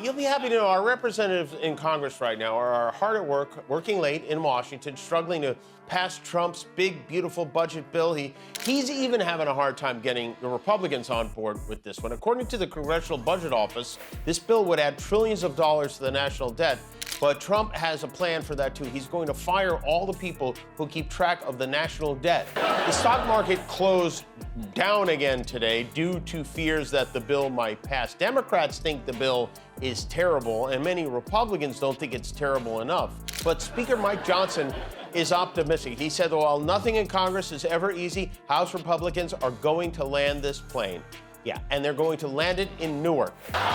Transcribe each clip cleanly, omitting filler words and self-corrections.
You'll be happy to know our representatives in Congress right now are hard at work, working late in Washington, struggling to pass Trump's big, beautiful budget bill. He's even having a hard time getting the Republicans on board with this one. According to the Congressional Budget Office, this bill would add trillions of dollars to the national debt. But Trump has a plan for that, too. He's going to fire all the people who keep track of the national debt. The stock market closed down again today due to fears that the bill might pass. Democrats think the bill is terrible, and many Republicans don't think it's terrible enough. But Speaker Mike Johnson is optimistic. He said, while nothing in Congress is ever easy, House Republicans are going to land this plane. Yeah, and they're going to land it in Newark.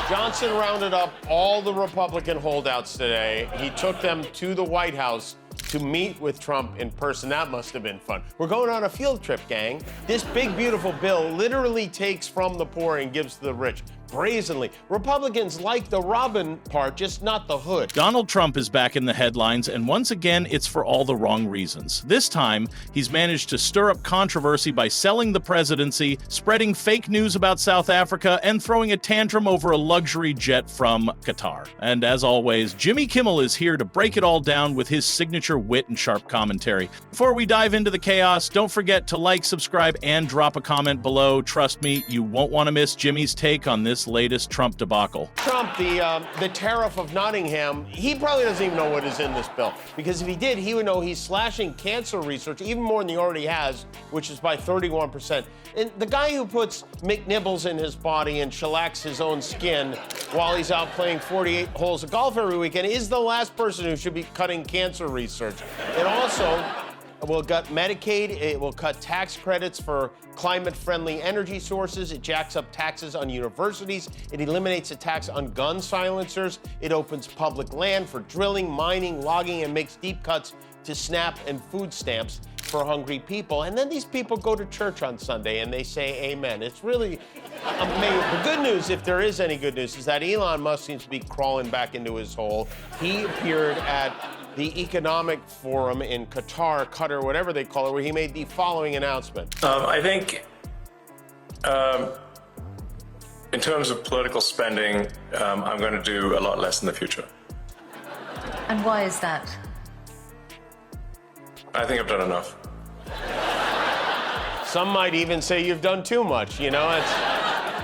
Johnson rounded up all the Republican holdouts today. He took them to the White House to meet with Trump in person. That must have been fun. We're going on a field trip, gang. This big, beautiful bill literally takes from the poor and gives to the rich. Brazenly. Republicans like the Robin part, just not the hood. Donald Trump is back in the headlines, and once again, it's for all the wrong reasons. This time, he's managed to stir up controversy by selling the presidency, spreading fake news about South Africa, and throwing a tantrum over a luxury jet from Qatar. And as always, Jimmy Kimmel is here to break it all down with his signature wit and sharp commentary. Before we dive into the chaos, don't forget to like, subscribe, and drop a comment below. Trust me, you won't want to miss Jimmy's take on this latest Trump debacle. Trump, the tariff of Nottingham, he probably doesn't even know what is in this bill. Because if he did, he would know he's slashing cancer research even more than he already has, which is by 31%. And the guy who puts McNibbles in his body and shellacks his own skin while he's out playing 48 holes of golf every weekend is the last person who should be cutting cancer research. It also will cut Medicaid. It will cut tax credits for climate-friendly energy sources. It jacks up taxes on universities. It eliminates a tax on gun silencers. It opens public land for drilling, mining, logging, and makes deep cuts to SNAP and food stamps for hungry people. And then these people go to church on Sunday and they say amen. It's really amazing. The good news, if there is any good news, is that Elon Musk seems to be crawling back into his hole. He appeared at the Economic Forum in Qatar, whatever they call it, where he made the following announcement. I think in terms of political spending, I'm going to do a lot less in the future. And why is that? I think I've done enough. Some might even say you've done too much, you know?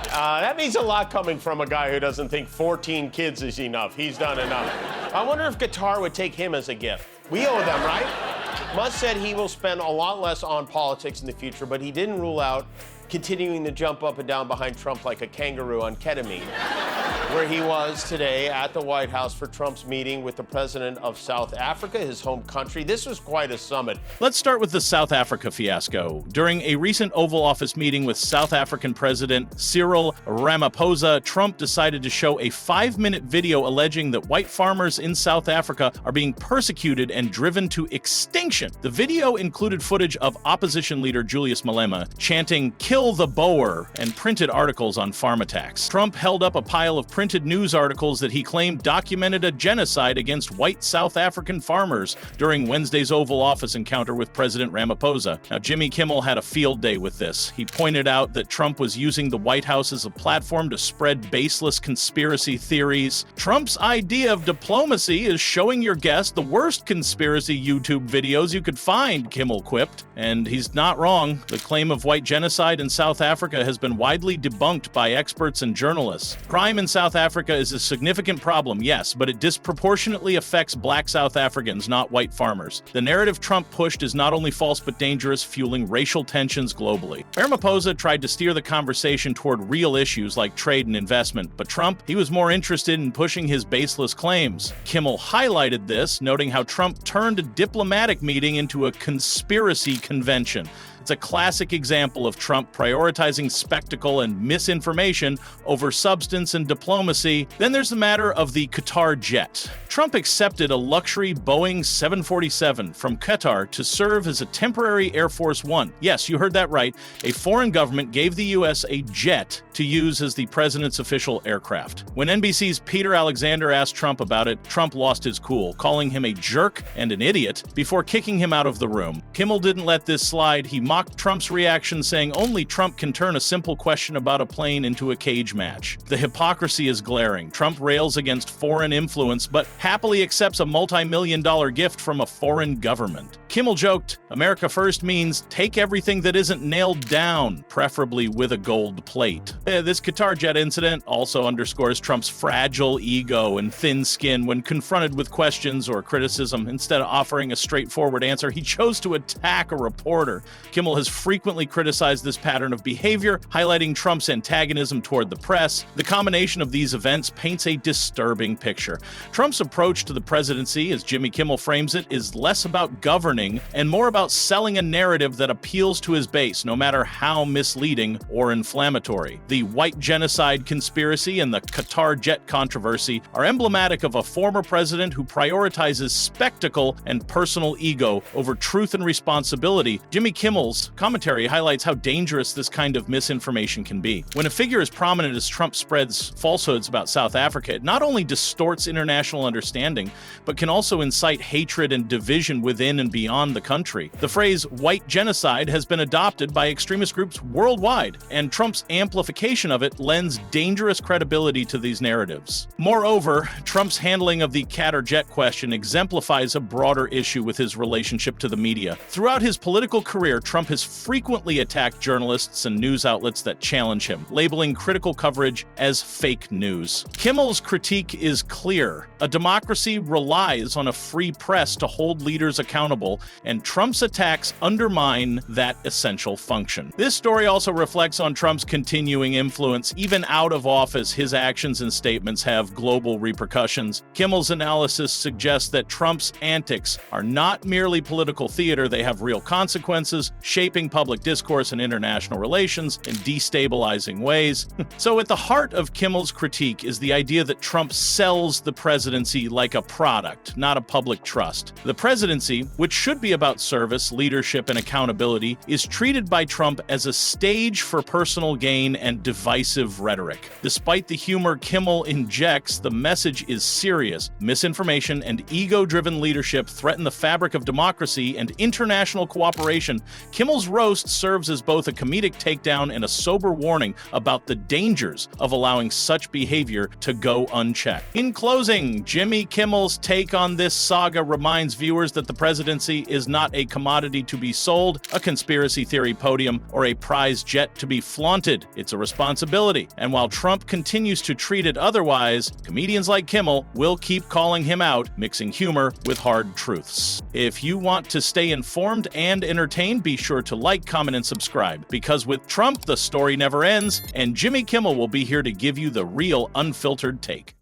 That means a lot coming from a guy who doesn't think 14 kids is enough. He's done enough. I wonder if Qatar would take him as a gift. We owe them, right? Musk said he will spend a lot less on politics in the future, but he didn't rule out continuing to jump up and down behind Trump like a kangaroo on ketamine, where he was today at the White House for Trump's meeting with the president of South Africa, his home country. This was quite a summit. Let's start with the South Africa fiasco. During a recent Oval Office meeting with South African President Cyril Ramaphosa, Trump decided to show a 5-minute video alleging that white farmers in South Africa are being persecuted and driven to extinction. The video included footage of opposition leader Julius Malema chanting, "Kill the Boer," and printed articles on farm attacks. Trump held up a pile of printed news articles that he claimed documented a genocide against white South African farmers during Wednesday's Oval Office encounter with President Ramaphosa. Now, Jimmy Kimmel had a field day with this. He pointed out that Trump was using the White House as a platform to spread baseless conspiracy theories. Trump's idea of diplomacy is showing your guest the worst conspiracy YouTube videos you could find, Kimmel quipped. And he's not wrong. The claim of white genocide in South Africa has been widely debunked by experts and journalists. Crime in South Africa is a significant problem, yes, but it disproportionately affects black South Africans, not white farmers. The narrative Trump pushed is not only false but dangerous, fueling racial tensions globally. Ramaphosa tried to steer the conversation toward real issues like trade and investment, but Trump, he was more interested in pushing his baseless claims. Kimmel highlighted this, noting how Trump turned a diplomatic meeting into a conspiracy convention. It's a classic example of Trump prioritizing spectacle and misinformation over substance and diplomacy. Then there's the matter of the Qatar jet. Trump accepted a luxury Boeing 747 from Qatar to serve as a temporary Air Force One. Yes, you heard that right. A foreign government gave the U.S. a jet to use as the president's official aircraft. When NBC's Peter Alexander asked Trump about it, Trump lost his cool, calling him a jerk and an idiot before kicking him out of the room. Kimmel didn't let this slide. He mocked Trump's reaction, saying only Trump can turn a simple question about a plane into a cage match. The hypocrisy is glaring. Trump rails against foreign influence, but happily accepts a multi-million-dollar gift from a foreign government. Kimmel joked, "America first means take everything that isn't nailed down, preferably with a gold plate." This Qatar jet incident also underscores Trump's fragile ego and thin skin when confronted with questions or criticism. Instead of offering a straightforward answer, he chose to attack a reporter. Kimmel has frequently criticized this pattern of behavior, highlighting Trump's antagonism toward the press. The combination of these events paints a disturbing picture. Trump's approach to the presidency, as Jimmy Kimmel frames it, is less about governing and more about selling a narrative that appeals to his base, no matter how misleading or inflammatory. The white genocide conspiracy and the Qatar jet controversy are emblematic of a former president who prioritizes spectacle and personal ego over truth and responsibility. Jimmy Kimmel's commentary highlights how dangerous this kind of misinformation can be. When a figure as prominent as Trump spreads falsehoods about South Africa, it not only distorts international understanding, but can also incite hatred and division within and beyond the country. The phrase white genocide has been adopted by extremist groups worldwide, and Trump's amplification of it lends dangerous credibility to these narratives. Moreover, Trump's handling of the Qatar jet question exemplifies a broader issue with his relationship to the media. Throughout his political career, Trump has frequently attacked journalists and news outlets that challenge him, labeling critical coverage as fake news. Kimmel's critique is clear. A democracy relies on a free press to hold leaders accountable, and Trump's attacks undermine that essential function. This story also reflects on Trump's continuing influence. Even out of office, his actions and statements have global repercussions. Kimmel's analysis suggests that Trump's antics are not merely political theater, they have real consequences, shaping public discourse and international relations in destabilizing ways. So at the heart of Kimmel's critique is the idea that Trump sells the presidency like a product, not a public trust. The presidency, which should be about service, leadership, and accountability, is treated by Trump as a stage for personal gain and divisive rhetoric. Despite the humor Kimmel injects, the message is serious. Misinformation and ego-driven leadership threaten the fabric of democracy and international cooperation. Kimmel's roast serves as both a comedic takedown and a sober warning about the dangers of allowing such behavior to go unchecked. In closing, Jimmy Kimmel's take on this saga reminds viewers that the presidency is not a commodity to be sold, a conspiracy theory podium, or a prize jet to be flaunted. It's a responsibility. And while Trump continues to treat it otherwise, comedians like Kimmel will keep calling him out, mixing humor with hard truths. If you want to stay informed and entertained, be sure to like, comment, and subscribe. Because with Trump, the story never ends, and Jimmy Kimmel will be here to give you the real unfiltered take.